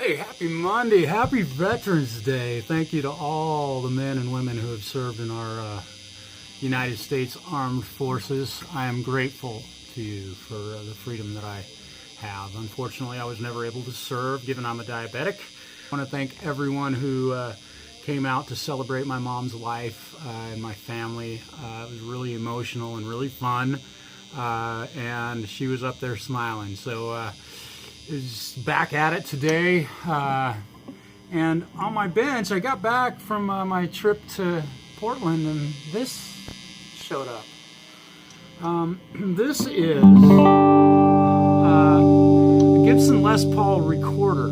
Hey, happy Monday. Happy Veterans Day. Thank you to all the men and women who have served in our United States Armed Forces. I am grateful to you for the freedom that I have. Unfortunately, I was never able to serve given I'm a diabetic. I want to thank everyone who came out to celebrate my mom's life and my family. It was really emotional and really fun. And she was up there smiling. So is back at it today, and on my bench I got back from my trip to Portland and this showed up. This is a Gibson Les Paul recorder.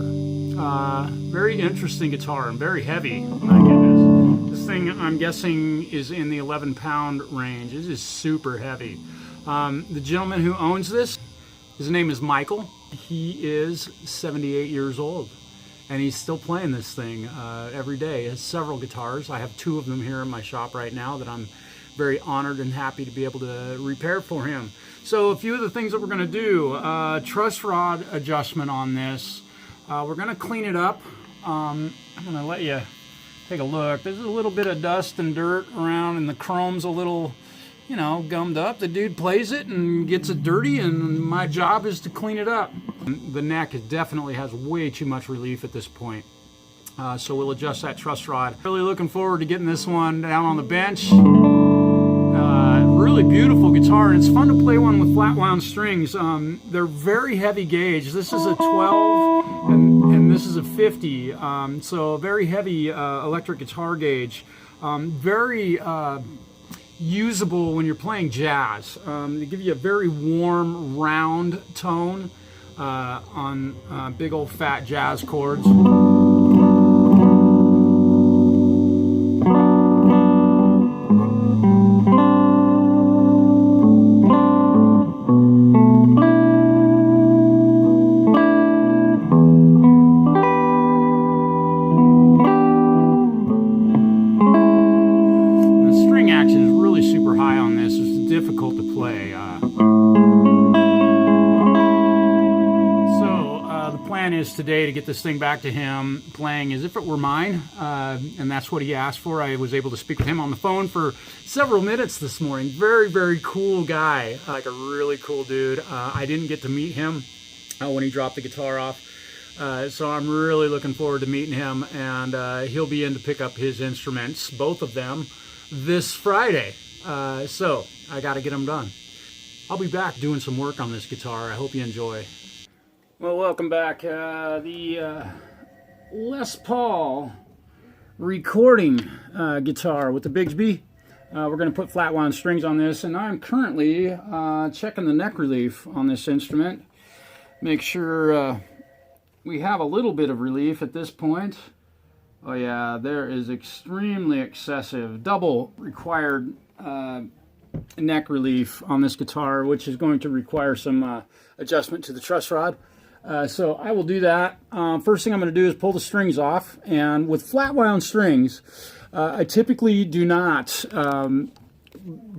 Very interesting guitar and very heavy. My goodness, this thing I'm guessing is in the 11-pound range. It is super heavy. The gentleman who owns this, his name is Michael. He is 78 years old, and he's still playing this thing every day. He has several guitars. I have two of them here in my shop right now that I'm very honored and happy to be able to repair for him. So a few of the things that we're going to do, truss rod adjustment on this. We're going to clean it up. I'm going to let you take a look. There's a little bit of dust and dirt around, and the chrome's a little, you know, gummed up. The dude plays it and gets it dirty, and my job is to clean it up. The neck definitely has way too much relief at this point. So we'll adjust that truss rod. Really looking forward to getting this one down on the bench. Really beautiful guitar, and it's fun to play one with flat wound strings. They're very heavy gauge. This is a 12 and this is a 50. So a very heavy electric guitar gauge. Very usable when you're playing jazz. They give you a very warm, round tone on big old fat jazz chords. Difficult to play. The plan is today to get this thing back to him playing as if it were mine, and that's what he asked for. I was able to speak with him on the phone for several minutes this morning. Very, very cool guy, like a really cool dude. I didn't get to meet him when he dropped the guitar off, so I'm really looking forward to meeting him, and he'll be in to pick up his instruments, both of them, this Friday. So I got to get them done. I'll be back doing some work on this guitar. I hope you enjoy. Well, welcome back. The Les Paul recording guitar with the Bigsby. We're going to put flat wound strings on this, and I'm currently checking the neck relief on this instrument. Make sure we have a little bit of relief at this point. Oh yeah, there is extremely excessive, double required neck relief on this guitar, which is going to require some adjustment to the truss rod. So I will do that. First thing I'm going to do is pull the strings off, and with flat wound strings, I typically do not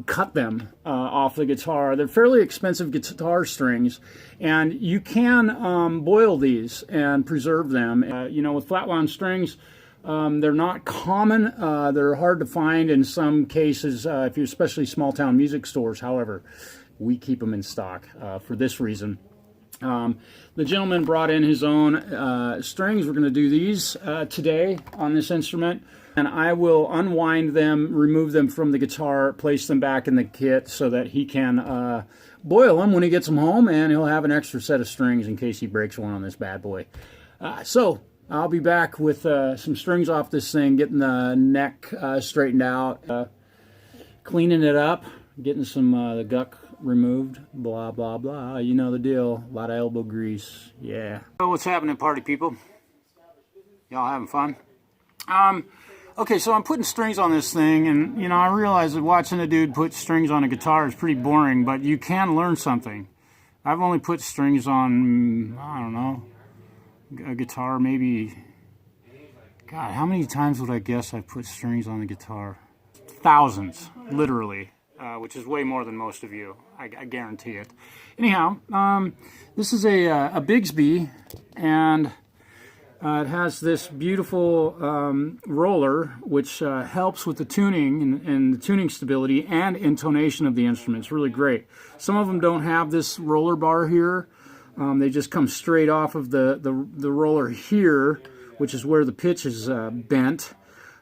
cut them off the guitar. They're fairly expensive guitar strings, and you can boil these and preserve them. You know, with flat wound strings, they're not common. They're hard to find in some cases, if you're especially small town music stores. However, we keep them in stock for this reason. The gentleman brought in his own strings. We're going to do these today on this instrument, and I will unwind them, remove them from the guitar, place them back in the kit so that he can boil them when he gets them home, and he'll have an extra set of strings in case he breaks one on this bad boy. So I'll be back with some strings off this thing, getting the neck straightened out, cleaning it up, getting some the guck removed, blah, blah, blah. You know the deal. A lot of elbow grease. Yeah. So what's happening, party people? Y'all having fun? Okay, so I'm putting strings on this thing, and, you know, I realize that watching a dude put strings on a guitar is pretty boring, but you can learn something. I've only put strings on, I don't know, a guitar maybe, God, how many times would I guess I've put strings on the guitar? Thousands, literally, which is way more than most of you, I guarantee it. Anyhow, this is a Bigsby, and It has this beautiful roller, which helps with the tuning and the tuning stability and intonation of the instrument. It's really great. Some of them don't have this roller bar here. They just come straight off of the roller here, which is where the pitch is bent.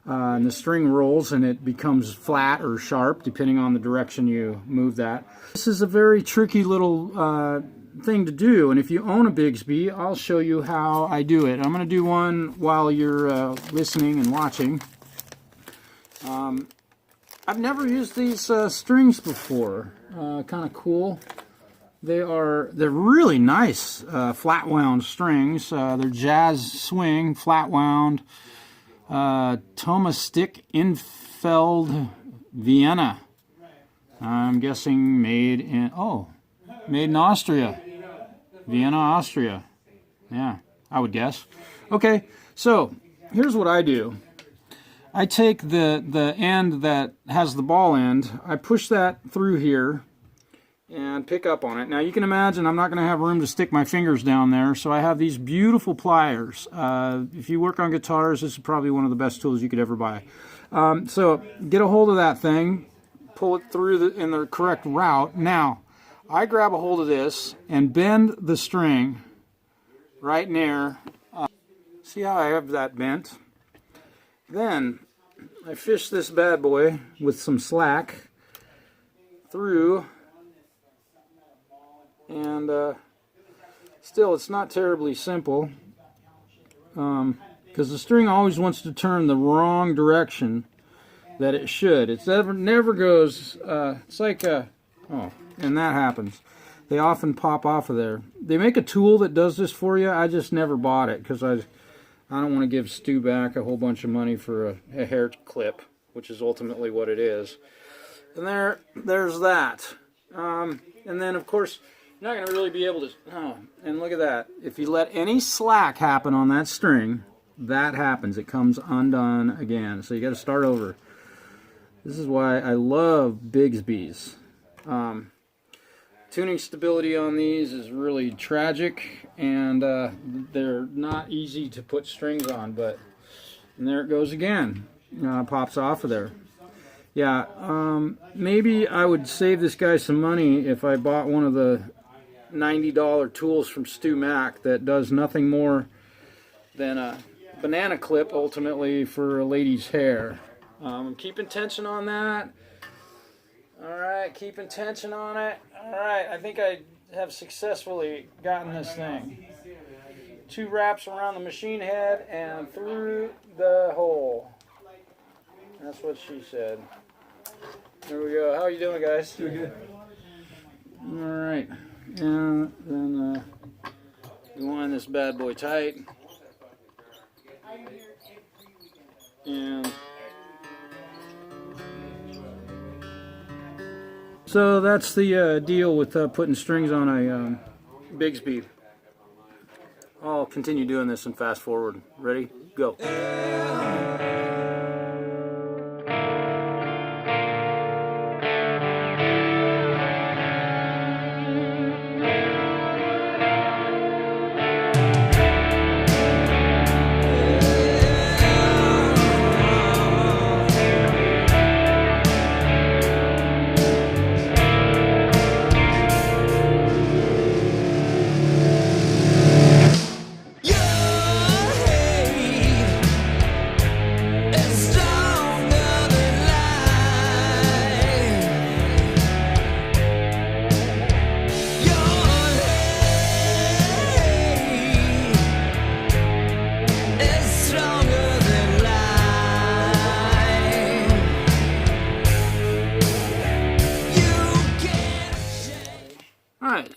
And the string rolls and it becomes flat or sharp depending on the direction you move that. This is a very tricky little thing to do, and if you own a Bigsby, I'll show you how I do it. I'm going to do one while you're listening and watching. I've never used these strings before. Kind of cool. They're really nice flat wound strings. They're Jazz Swing flat wound Thomas Stick Infeld Vienna. I'm guessing made in Austria. Vienna, Austria. Yeah, I would guess. Okay, so here's what I do. I take the end that has the ball end, I push that through here and pick up on it. Now you can imagine I'm not going to have room to stick my fingers down there, so I have these beautiful pliers. If you work on guitars, this is probably one of the best tools you could ever buy. So get a hold of that thing, pull it through in the correct route. Now, I grab a hold of this and bend the string right near. See how I have that bent? Then I fish this bad boy with some slack through, and still it's not terribly simple because the string always wants to turn the wrong direction that it should. It never goes, it's like, and that happens. They often pop off of there. They make a tool that does this for you. I just never bought it because I don't want to give Stu back a whole bunch of money for a hair clip, which is ultimately what it is. And there's that. And then, of course, you're not going to really be able to... Oh, and look at that. If you let any slack happen on that string, that happens. It comes undone again. So you got to start over. This is why I love Bigsby's. Tuning stability on these is really tragic, and they're not easy to put strings on, but and there it goes again. Pops off of there. Yeah, maybe I would save this guy some money if I bought one of the $90 tools from Stu Mack that does nothing more than a banana clip, ultimately, for a lady's hair. I'm keeping tension on that. Alright, keeping tension on it. Alright, I think I have successfully gotten this thing. 2 wraps around the machine head and through the hole. That's what she said. There we go. How are you doing, guys? Doing good. Alright, and then we wind this bad boy tight. And so that's the deal with putting strings on a Bigsby. I'll continue doing this and fast forward. Ready? Go.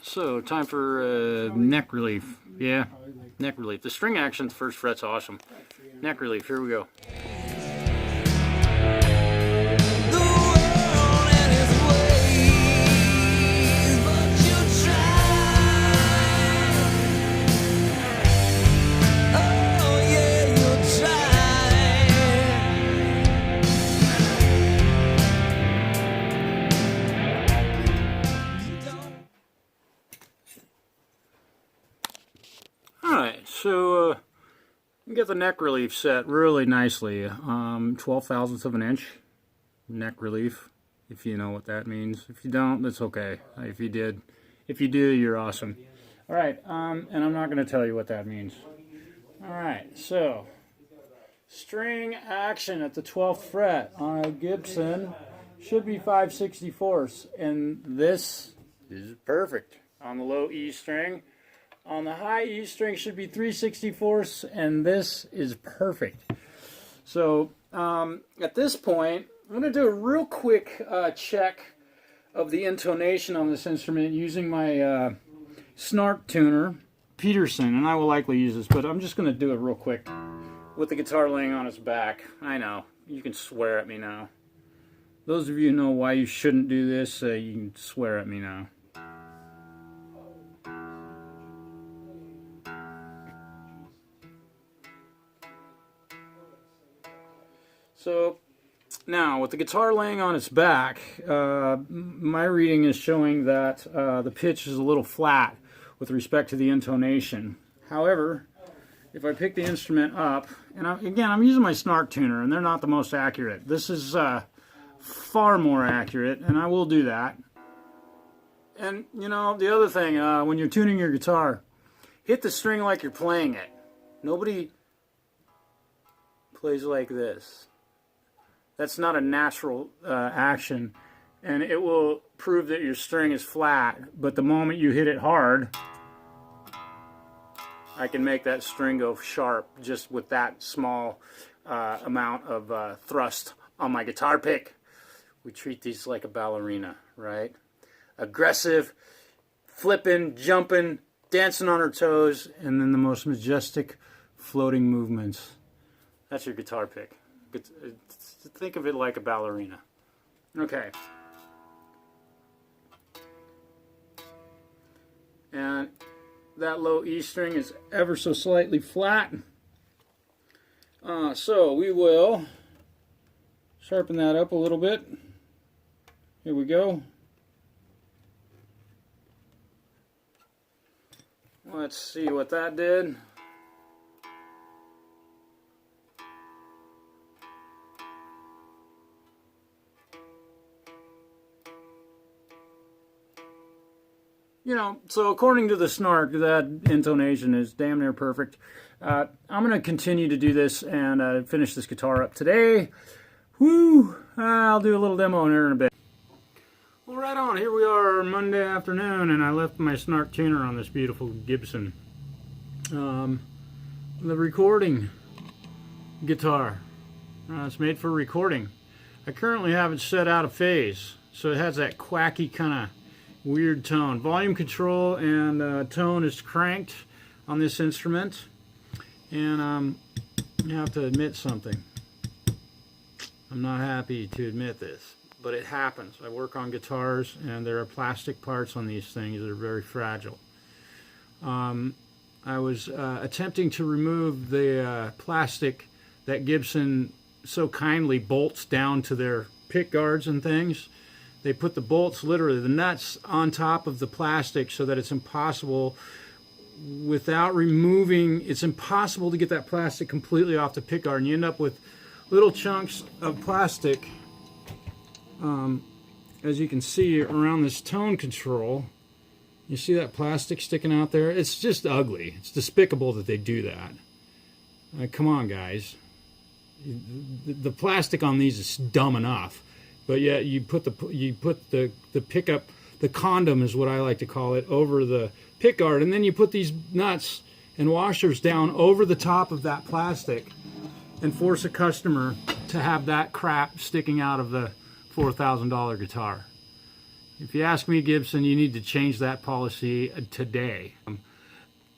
So time for neck relief. Yeah, neck relief. The string action, first fret's awesome. Neck relief, here we go. So You get the neck relief set really nicely. 12 thousandths of an inch neck relief, if you know what that means. If you don't, that's okay. If you do, you're awesome. All right, and I'm not going to tell you what that means. All right, so string action at the 12th fret on a Gibson should be 5/64, and this is perfect on the low E string. On the high E string should be 3/64, and this is perfect. So at this point, I'm going to do a real quick check of the intonation on this instrument using my snark tuner, Peterson, and I will likely use this, but I'm just going to do it real quick with the guitar laying on its back. I know, you can swear at me now. Those of you who know why you shouldn't do this, you can swear at me now. So now, with the guitar laying on its back, my reading is showing that the pitch is a little flat with respect to the intonation. However, if I pick the instrument up, and I'm using my snark tuner, and they're not the most accurate. This is far more accurate, and I will do that. And, you know, the other thing, when you're tuning your guitar, hit the string like you're playing it. Nobody plays like this. That's not a natural action, and it will prove that your string is flat, but the moment you hit it hard, I can make that string go sharp just with that small amount of thrust on my guitar pick. We treat these like a ballerina, right? Aggressive, flipping, jumping, dancing on her toes, and then the most majestic floating movements. That's your guitar pick. Think of it like a ballerina. Okay. And that low E string is ever so slightly flat. So we will sharpen that up a little bit. Here we go. Let's see what that did. You know, so according to the snark, that intonation is damn near perfect. I'm going to continue to do this and finish this guitar up today. Woo! I'll do a little demo here in a bit. Well, right on. Here we are Monday afternoon, and I left my snark tuner on this beautiful Gibson. The recording guitar. It's made for recording. I currently have it set out of phase, so it has that quacky kind of weird tone. Volume control and tone is cranked on this instrument, and I have to admit something. I'm not happy to admit this, but it happens. I work on guitars, and there are plastic parts on these things that are very fragile. I was attempting to remove the plastic that Gibson so kindly bolts down to their pick guards and things. They put the bolts, literally the nuts, on top of the plastic so that it's impossible, without removing, it's impossible to get that plastic completely off the pick guard, and you end up with little chunks of plastic, as you can see around this tone control. You see that plastic sticking out there? It's just ugly. It's despicable that they do that. Come on, guys. The plastic on these is dumb enough. But yet you put the pickup, the condom is what I like to call it, over the pick guard, and then you put these nuts and washers down over the top of that plastic and force a customer to have that crap sticking out of the $4,000 guitar. If you ask me, Gibson, you need to change that policy today.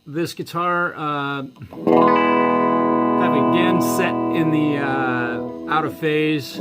This guitar have again set in the out of phase.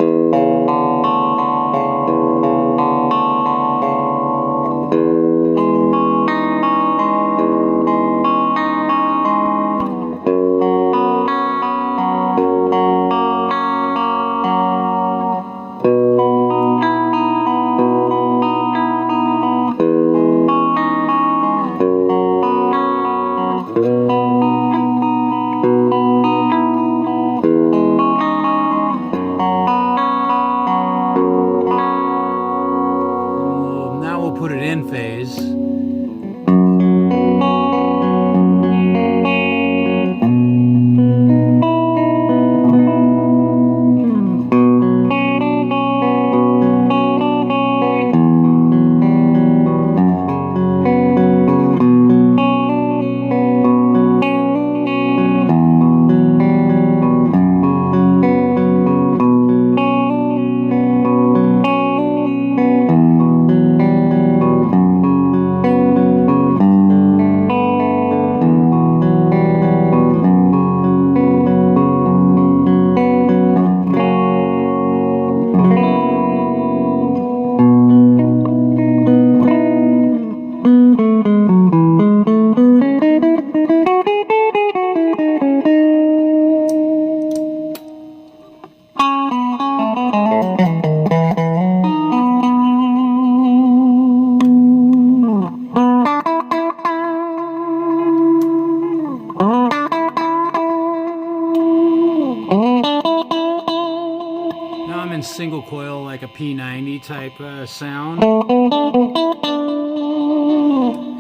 single coil like a P90 type sound,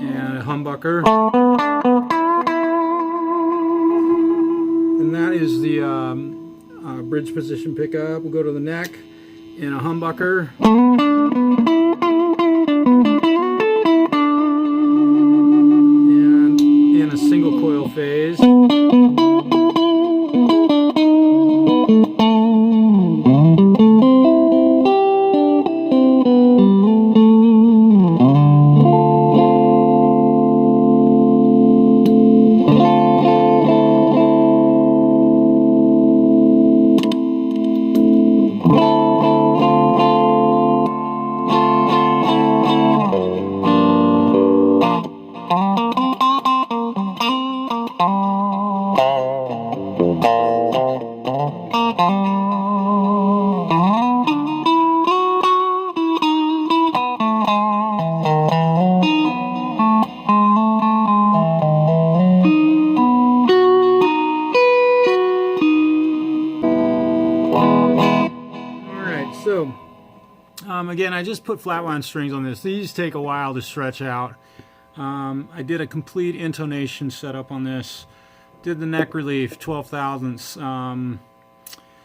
and a humbucker, and that is the bridge position pickup. We'll go to the neck in a humbucker. And in a single coil phase. So, again, I just put flat wound strings on this. These take a while to stretch out. I did a complete intonation setup on this. Did the neck relief, 12 thousandths.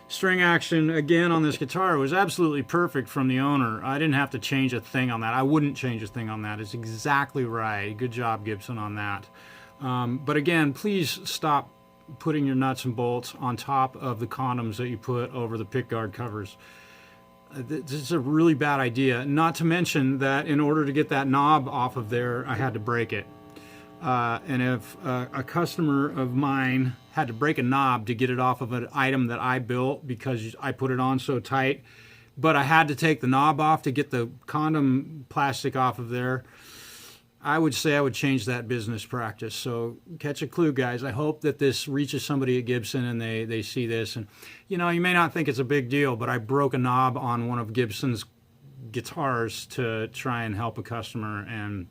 String action, again, on this guitar was absolutely perfect from the owner. I didn't have to change a thing on that. I wouldn't change a thing on that. It's exactly right. Good job, Gibson, on that. But again, please stop putting your nuts and bolts on top of the condoms that you put over the pickguard covers. This is a really bad idea. Not to mention that in order to get that knob off of there, I had to break it. And if a customer of mine had to break a knob to get it off of an item that I built because I put it on so tight, but I had to take the knob off to get the condom plastic off of there, I would say I would change that business practice. So catch a clue, guys. I hope that this reaches somebody at Gibson and they see this. And, you know, you may not think it's a big deal, but I broke a knob on one of Gibson's guitars to try and help a customer. And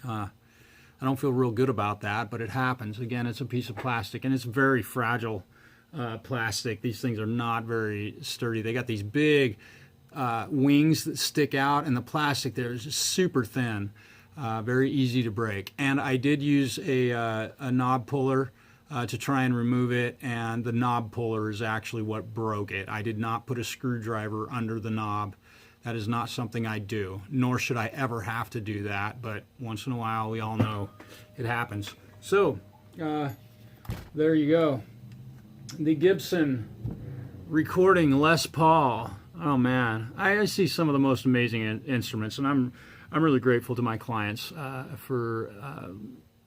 I don't feel real good about that, but it happens. Again, it's a piece of plastic, and it's very fragile plastic. These things are not very sturdy. They got these big wings that stick out, and the plastic there is just super thin. Very easy to break. And I did use a knob puller to try and remove it, and the knob puller is actually what broke it. I did not put a screwdriver under the knob. That is not something I do, nor should I ever have to do that, but once in a while we all know it happens. So there you go. The Gibson recording Les Paul. Oh man, I see some of the most amazing instruments, and I'm really grateful to my clients for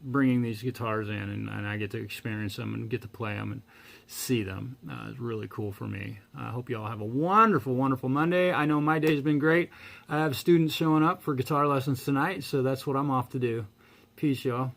bringing these guitars in, and I get to experience them and get to play them and see them. It's really cool for me. I hope you all have a wonderful, wonderful Monday. I know my day's been great. I have students showing up for guitar lessons tonight, so that's what I'm off to do. Peace, y'all.